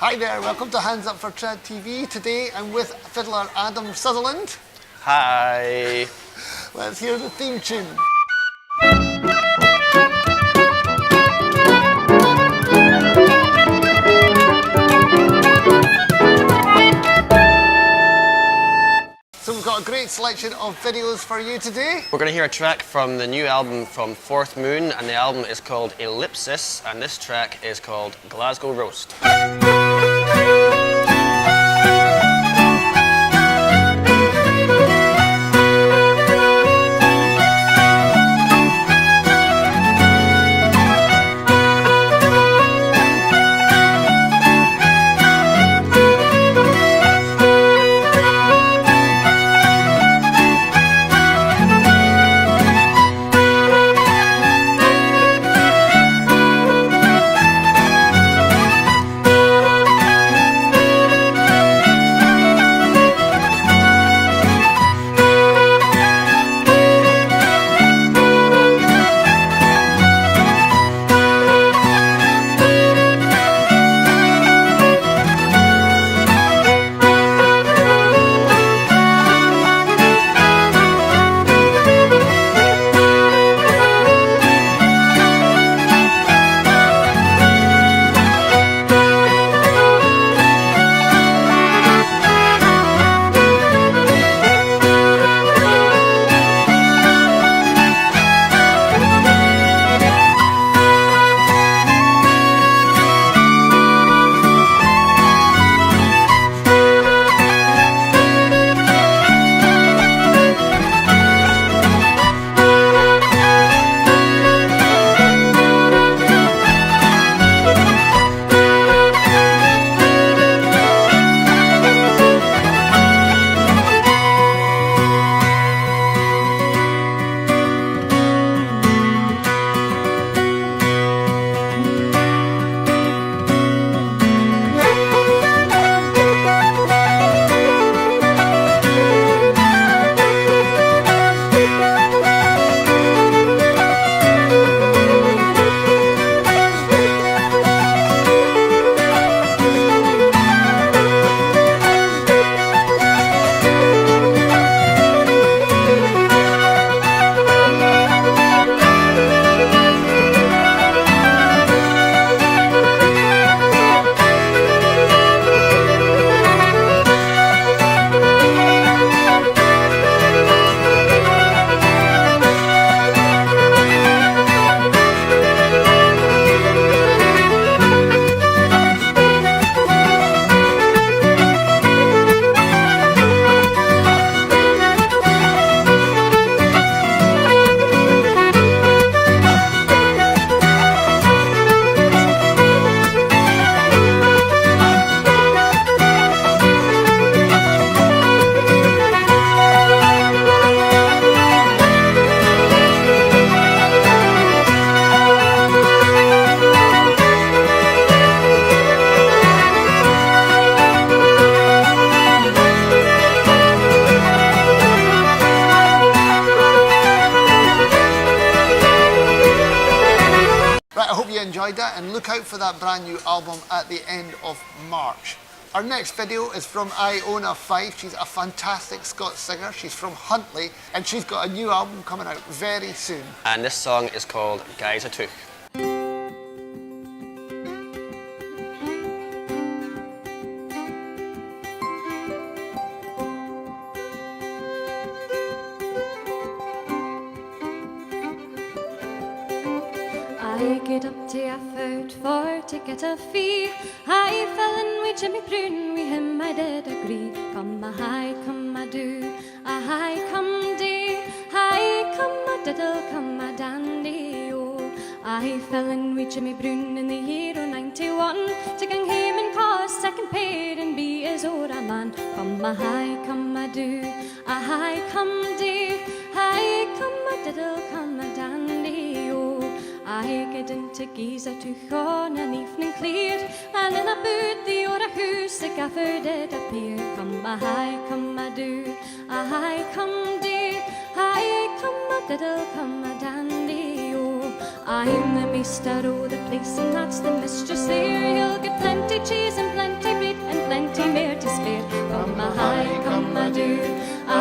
Hi there, welcome to Hands Up for Trad TV. Today I'm with fiddler Adam Sutherland. Hi. Let's hear the theme tune. So we've got a great selection of videos for you today. We're going to hear a track from the new album from Fourth Moon, and the album is called Ellipsis, and this track is called Glasgow Roast. Enjoyed that, and look out for that brand new album at the end of March. Our next video is from Iona Fyfe. She's a fantastic Scots singer. She's from Huntly, and she's got a new album coming out very soon. And this song is called Guise. I get up to effort for to get a fee. I fell in with Jimmy Brune, with him I did agree. Come a high, come a do, a high come day, high come a diddle, come a dandy, oh. I fell in with Jimmy Brune in the year of 91, to gang him and cause second pair and be his old a man. Come a high, come a do, a high come day, high come a diddle, come a dandy, oh. I get into Guise on an evening clear, and in a boot the o'er a hoose the gaffer did appear. Come a high, come a do, a high come day, high come a diddle, come a dandy, oh. I'm the master o' the place, and that's the mistress there. You'll get plenty cheese and plenty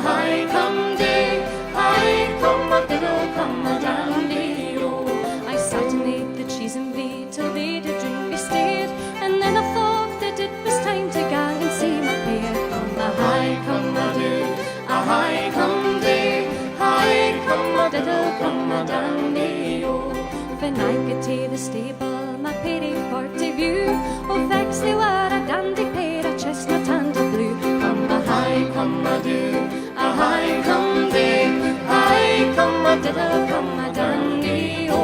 hi come day, hi come a diddle, come a dandy, oh. I sat and ate the cheese and brie till they did drink we stayed, and then I thought that it was time to gang and see my pair. Come a hi come a do, a hi come day, hi come a diddle, come a dandy, oh. When I get to the stable, my pair for to view, oh vex they were a dandy pair, a chestnut and a blue. Come a hi come a do, a hi come day, hi come a diddle, come a dandy, oh.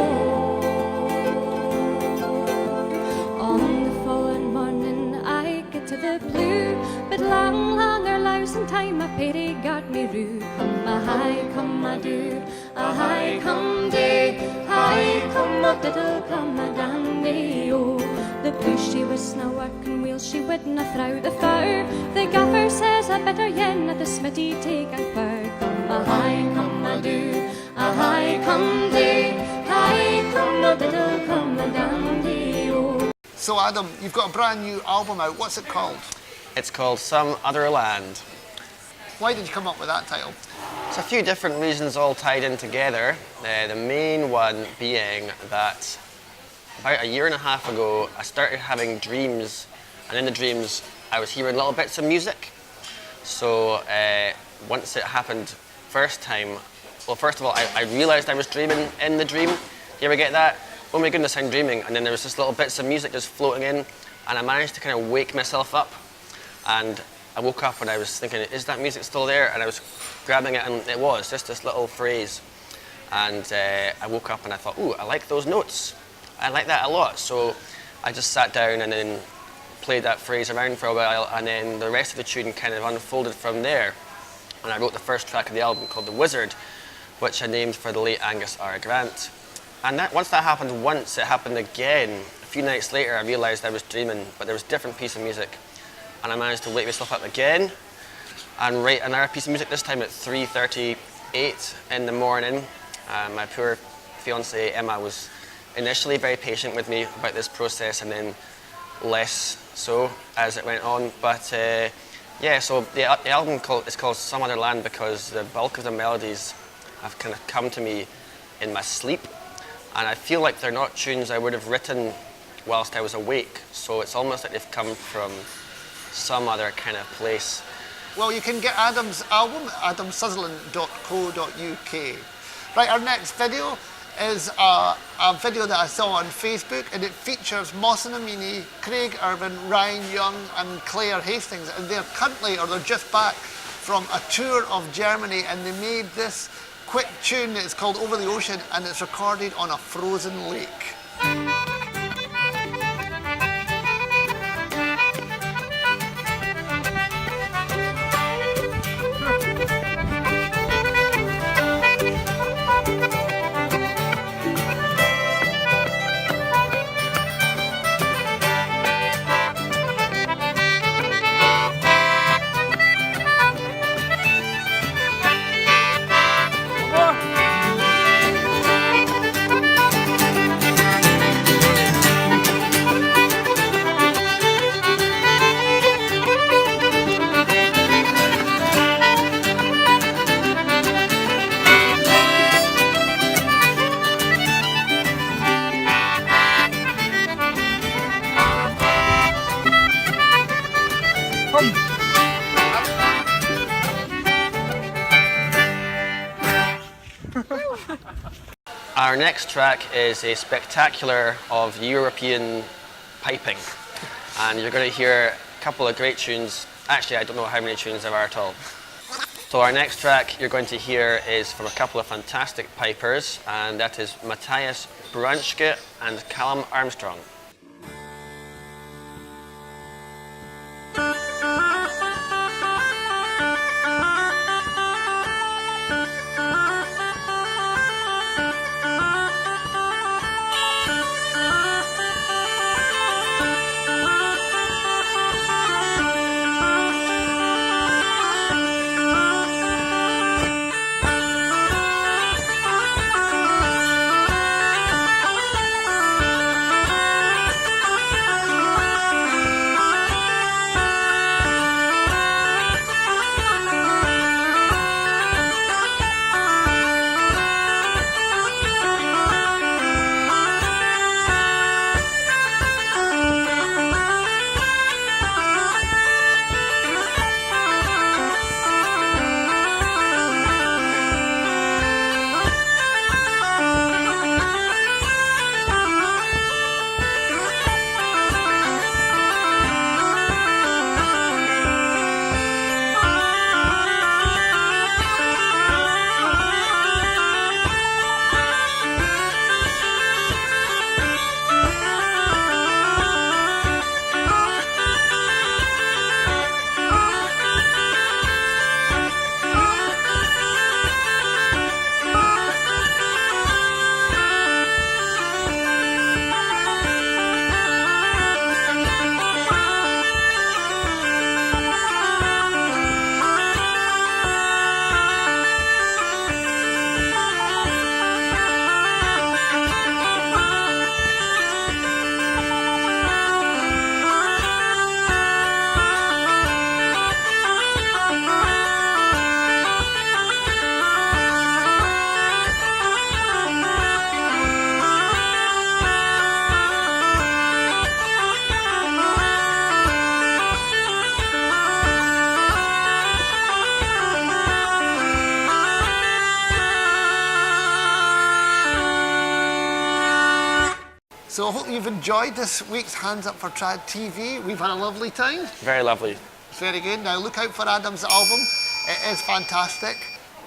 On the following morning I get to the blue, but long, long or lousing time my pair got me rue. Come a hi come a do, a hi come day, hi come a diddle, come a dandy, oh. The bush she was na working wheel, she wouldna throw the fire. The gaffer says I better yen at the smithy take and fur. Come a hi come a do, a hi come day, hi come a diddle, come a dandy, oh. So Adam, you've got a brand new album out. What's it called? It's called Some Other Land. Why did you come up with that title? It's a few different reasons all tied in together. The main one being that about a year and a half ago, I started having dreams, and in the dreams, I was hearing little bits of music. So once it happened first time, well, first of all, I realized I was dreaming in the dream. Do you ever get that? Oh my goodness, I'm dreaming. And then there was just little bits of music just floating in, and I managed to kind of wake myself up. And I woke up and I was thinking, is that music still there? And I was grabbing it, and it was just this little phrase. And I woke up and I thought, ooh, I like those notes. I like that a lot. So I just sat down and then played that phrase around for a while, and then the rest of the tune kind of unfolded from there. And I wrote the first track of the album called The Wizard, which I named for the late Angus R. Grant. And once that happened once, it happened again. A few nights later, I realized I was dreaming, but there was a different piece of music. And I managed to wake myself up again and write another piece of music, this time at 3:38 in the morning. My poor fiancée Emma was initially very patient with me about this process, and then less so as it went on. But yeah, so the album is called Some Other Land because the bulk of the melodies have kind of come to me in my sleep, and I feel like they're not tunes I would have written whilst I was awake. So it's almost like they've come from some other kind of place. Well, you can get Adam's album at adamsutherland.co.uk. Right, our next video is a video that I saw on Facebook, and it features Mohsen Amini, Craig Irvine, Ryan Young and Claire Hastings, and they're currently, or they're just back from a tour of Germany, and they made this quick tune that's called Over the Ocean, and it's recorded on a frozen lake. Our next track is a spectacular of European piping, and you're going to hear a couple of great tunes. Actually, I don't know how many tunes there are at all. So our next track you're going to hear is from a couple of fantastic pipers, and that is Matthias Branschke and Callum Armstrong. So I hope you've enjoyed this week's Hands Up for Trad TV. We've had a lovely time. Very lovely. Very good. Now look out for Adam's album. It is fantastic.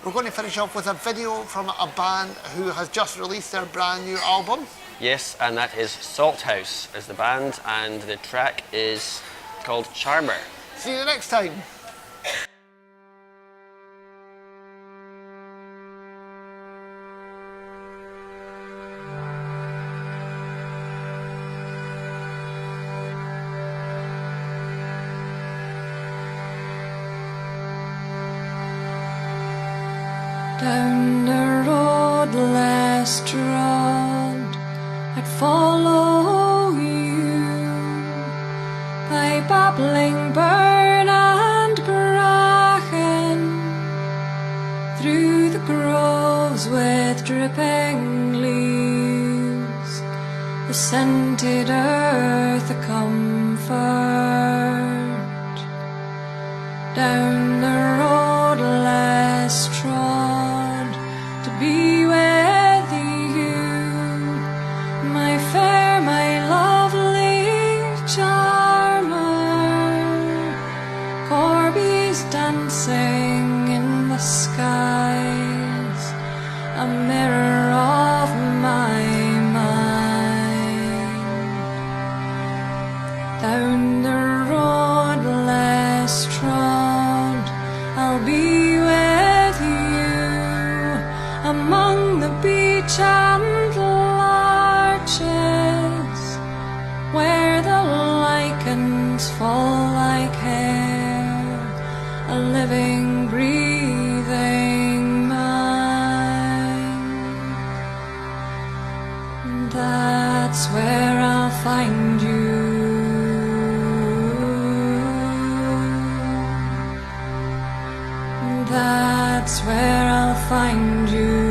We're going to finish off with a video from a band who has just released their brand new album. Yes, and that is Salthouse is the band, and the track is called Charmer. See you next time. Down the road less trod, I'd follow you by babbling burn and bracken, through the groves with dripping leaves, the scented earth a comfort. Down the road less trod, to be with you, my fair, my lovely charmer. Corbies dancing in the skies, a mirror of my mind. Down the road less trod, I'll be with you among the beech and larches, where the lichens fall like hair, a living, breathing mind. That's where I'll find you. That's where I'll find you.